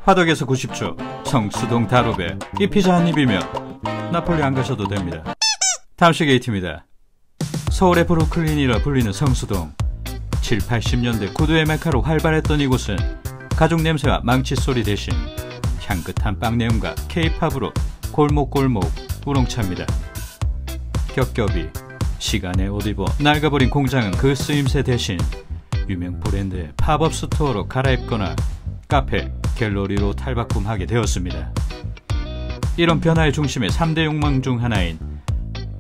화덕에서 90초 성수동 다로베. 이 피자 한 입이면 나폴리 안 가셔도 됩니다. 다음시 게이트입니다. 서울의 브루클린이라 불리는 성수동. 7, 80년대 구두의 메카로 활발했던 이곳은 가죽 냄새와 망치 소리 대신 향긋한 빵 내음과 K-팝으로 골목골목 우렁찹니다. 겹겹이 시간에 옷 입어 낡아버린 공장은 그 쓰임새 대신 유명 브랜드의 팝업 스토어로 갈아입거나 카페, 갤러리로 탈바꿈하게 되었습니다. 이런 변화의 중심에 3대 욕망 중 하나인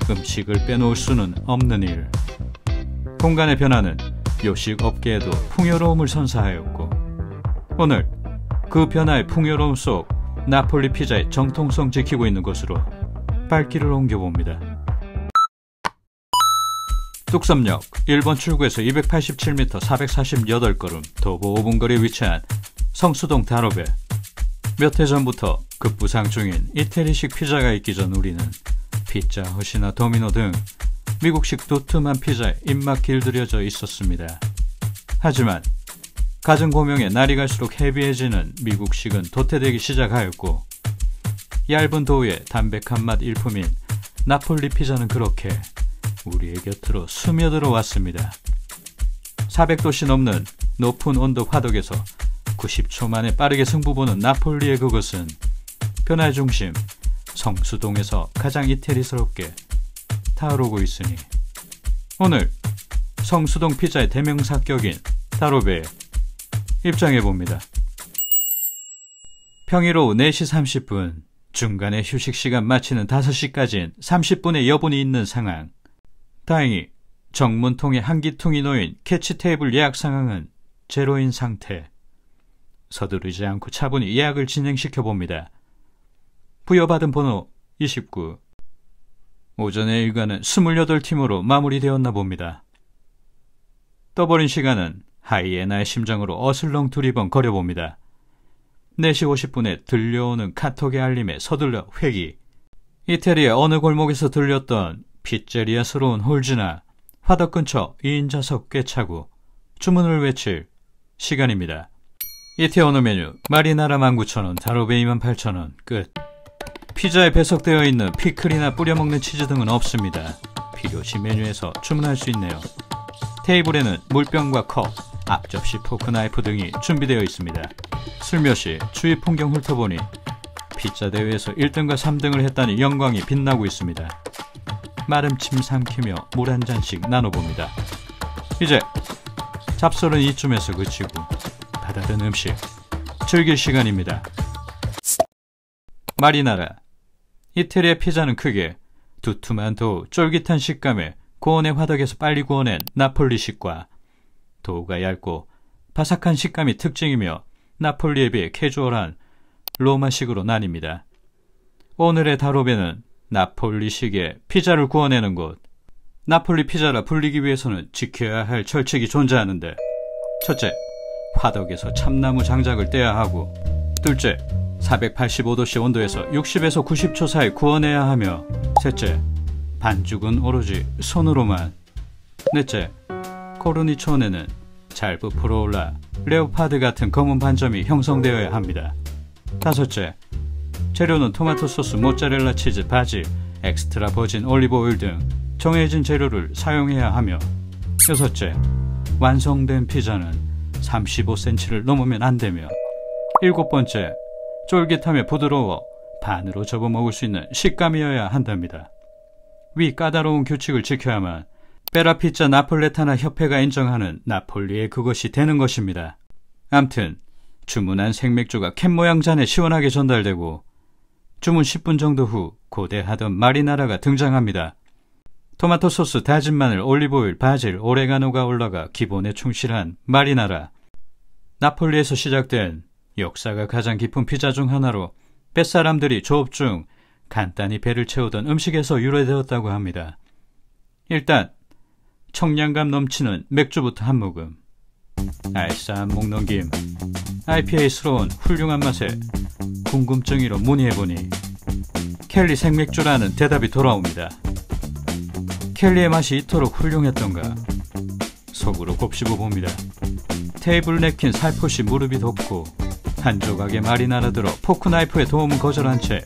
음식을 빼놓을 수는 없는 일. 공간의 변화는 요식 업계에도 풍요로움을 선사하였고, 오늘 그 변화의 풍요로움 속 나폴리 피자의 정통성 지키고 있는 곳으로 발길을 옮겨봅니다. 뚝섬역 1번 출구에서 287m 448걸음 도보 5분 거리에 위치한 성수동 다로베. 몇 해 전부터 급부상 중인 이태리식 피자가 있기 전 우리는 피자헛이나 도미노 등 미국식 두툼한 피자에 입맛 길들여져 있었습니다. 하지만 갖은 고명에 날이 갈수록 헤비해지는 미국식은 도태되기 시작하였고, 얇은 도우에 담백한 맛 일품인 나폴리 피자는 그렇게 우리의 곁으로 스며들어 왔습니다. 400도씨 넘는 높은 온도 화덕에서 90초 만에 빠르게 승부 보는 나폴리의 그것은 변화의 중심 성수동에서 가장 이태리스럽게 타오르고 있으니, 오늘 성수동 피자의 대명사격인 다로베에 입장해봅니다. 평일 오후 4시 30분, 중간에 휴식시간 마치는 5시까지는 30분의 여분이 있는 상황. 다행히 정문통에 한기통이 놓인 캐치테이블 예약 상황은 제로인 상태. 서두르지 않고 차분히 예약을 진행시켜봅니다. 부여받은 번호 29. 오전의 일과는 28팀으로 마무리되었나 봅니다. 떠버린 시간은 하이에나의 심정으로 어슬렁 두리번 거려봅니다. 4시 50분에 들려오는 카톡의 알림에 서둘러 회기. 이태리의 어느 골목에서 들렸던 피제리아스러운 홀즈나 화덕 근처 2인 좌석 꿰차고 주문을 외칠 시간입니다. 이태원어 메뉴 마리나라 19,000원, 다로베 28,000원 끝. 피자에 배석되어 있는 피클이나 뿌려먹는 치즈 등은 없습니다. 필요시 메뉴에서 주문할 수 있네요. 테이블에는 물병과 컵, 앞접시, 포크, 나이프 등이 준비되어 있습니다. 슬며시 주위 풍경 훑어보니 피자 대회에서 1등과 3등을 했다니 영광이 빛나고 있습니다. 마름 침 삼키며 물 한 잔씩 나눠봅니다. 이제 잡설은 이쯤에서 그치고 다다른 음식 즐길 시간입니다. 마리나라. 이태리의 피자는 크게 두툼한 도우, 쫄깃한 식감에 고온의 화덕에서 빨리 구워낸 나폴리식과 도우가 얇고 바삭한 식감이 특징이며 나폴리에 비해 캐주얼한 로마식으로 나뉩니다. 오늘의 다로베는 나폴리식의 피자를 구워내는 곳. 나폴리 피자라 불리기 위해서는 지켜야 할 철칙이 존재하는데, 첫째, 화덕에서 참나무 장작을 떼야 하고, 둘째, 485도씨 온도에서 60에서 90초 사이 구워내야 하며, 셋째, 반죽은 오로지 손으로만, 넷째, 코르니초네는 잘 부풀어 올라 레오파드 같은 검은 반점이 형성되어야 합니다. 다섯째, 재료는 토마토 소스, 모짜렐라 치즈, 바질, 엑스트라 버진 올리브 오일 등 정해진 재료를 사용해야 하며, 여섯째, 완성된 피자는 35cm를 넘으면 안 되며, 일곱 번째, 쫄깃하며 부드러워 반으로 접어 먹을 수 있는 식감이어야 한답니다. 위 까다로운 규칙을 지켜야만 베라피자 나폴레타나 협회가 인정하는 나폴리의 그것이 되는 것입니다. 암튼 주문한 생맥주가 캔 모양 잔에 시원하게 전달되고, 주문 10분 정도 후 고대하던 마리나라가 등장합니다. 토마토 소스, 다진 마늘, 올리브오일, 바질, 오레가노가 올라가 기본에 충실한 마리나라. 나폴리에서 시작된 역사가 가장 깊은 피자 중 하나로 뱃사람들이 조업 중 간단히 배를 채우던 음식에서 유래되었다고 합니다. 일단 청량감 넘치는 맥주부터 한 모금. 알싸한 목 넘김. IPA스러운 훌륭한 맛에 궁금증이로 문의해보니 켈리 생맥주라는 대답이 돌아옵니다. 켈리의 맛이 이토록 훌륭했던가 속으로 곱씹어봅니다. 테이블 냅킨 살포시 무릎이 덥고 한 조각의 마리나라 들어 포크 나이프의 도움은 거절한 채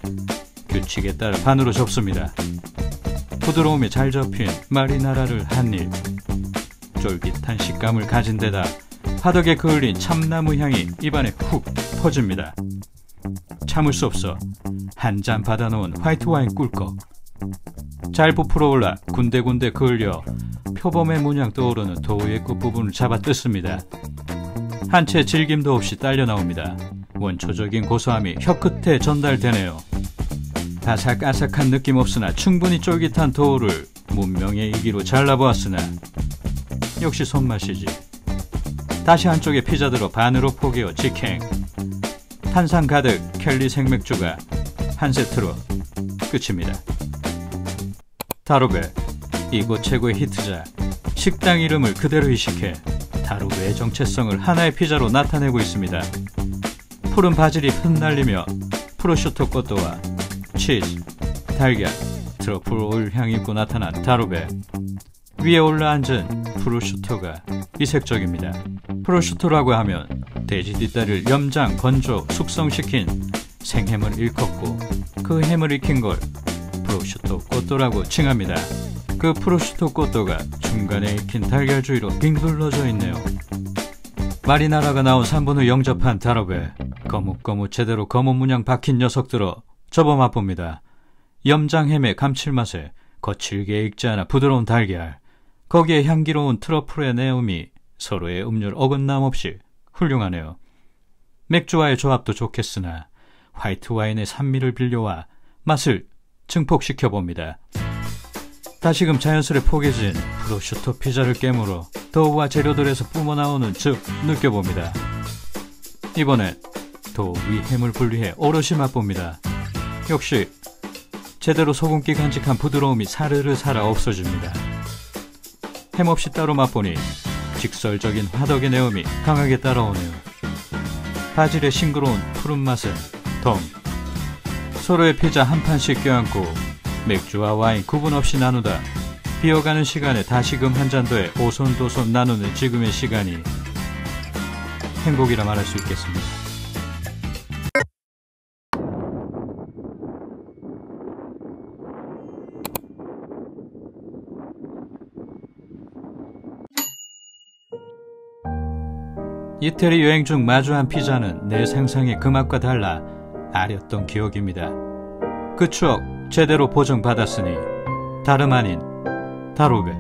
규칙에 따라 반으로 접습니다. 부드러움이 잘 접힌 마리나라를 한입. 쫄깃한 식감을 가진 데다 화덕에 그을린 참나무 향이 입안에 훅 퍼집니다. 참을 수 없어 한 잔 받아놓은 화이트 와인 꿀꺽. 잘 부풀어 올라 군데군데 그을려 표범의 문양 떠오르는 도우의 끝부분을 잡아 뜯습니다. 한 채 질김도 없이 딸려 나옵니다. 원초적인 고소함이 혀끝에 전달되네요. 바삭아삭한 느낌 없으나 충분히 쫄깃한 도우를 문명의 이기로 잘라보았으나 역시 손맛이지. 다시 한쪽에 피자 들어 반으로 포개어 직행. 탄산 가득 켈리 생맥주가 한 세트로 끝입니다. 다로베, 이곳 최고의 히트작. 식당 이름을 그대로 이식해 다로베의 정체성을 하나의 피자로 나타내고 있습니다. 푸른 바질이 흩날리며 프로슈토 꼬또와 치즈, 달걀, 트러플 오일 향이 입고 나타난 다로베. 위에 올라앉은 프로슈토가 이색적입니다. 프로슈토라고 하면 돼지 뒷다리를 염장, 건조, 숙성시킨 생햄을 일컫고 그 햄을 익힌 걸 프로슈토 꼬또라고 칭합니다. 그 프로슈토 꼬또가 중간에 익힌 달걀주위로 빙 둘러져 있네요. 마리나라가 나온 3분 후 영접한 다로베. 거뭇거뭇 제대로 검은 문양 박힌 녀석들어 접어 맛봅니다. 염장햄의 감칠맛에 거칠게 익지 않아 부드러운 달걀, 거기에 향기로운 트러플의 내음이 서로의 음률 어긋남 없이 훌륭하네요. 맥주와의 조합도 좋겠으나 화이트 와인의 산미를 빌려와 맛을 증폭시켜봅니다. 다시금 자연스레 포개진 프로슈토 피자를 깨물어 도우와 재료들에서 뿜어나오는 즙 느껴봅니다. 이번엔 도우 위 햄을 분리해 오롯이 맛봅니다. 역시 제대로 소금기 간직한 부드러움이 사르르 살아 없어집니다. 햄 없이 따로 맛보니 직설적인 화덕의 내음이 강하게 따라오네요. 바질의 싱그러운 푸른 맛은 덤. 서로의 피자 한 판씩 껴안고 맥주와 와인 구분 없이 나누다 비어가는 시간에 다시금 한 잔 더해 오손도손 나누는 지금의 시간이 행복이라 말할 수 있겠습니다. 이태리 여행 중 마주한 피자는 내 상상의 그 맛과 달라 아렸던 기억입니다. 그 추억 제대로 보정받았으니 다름 아닌 다로베.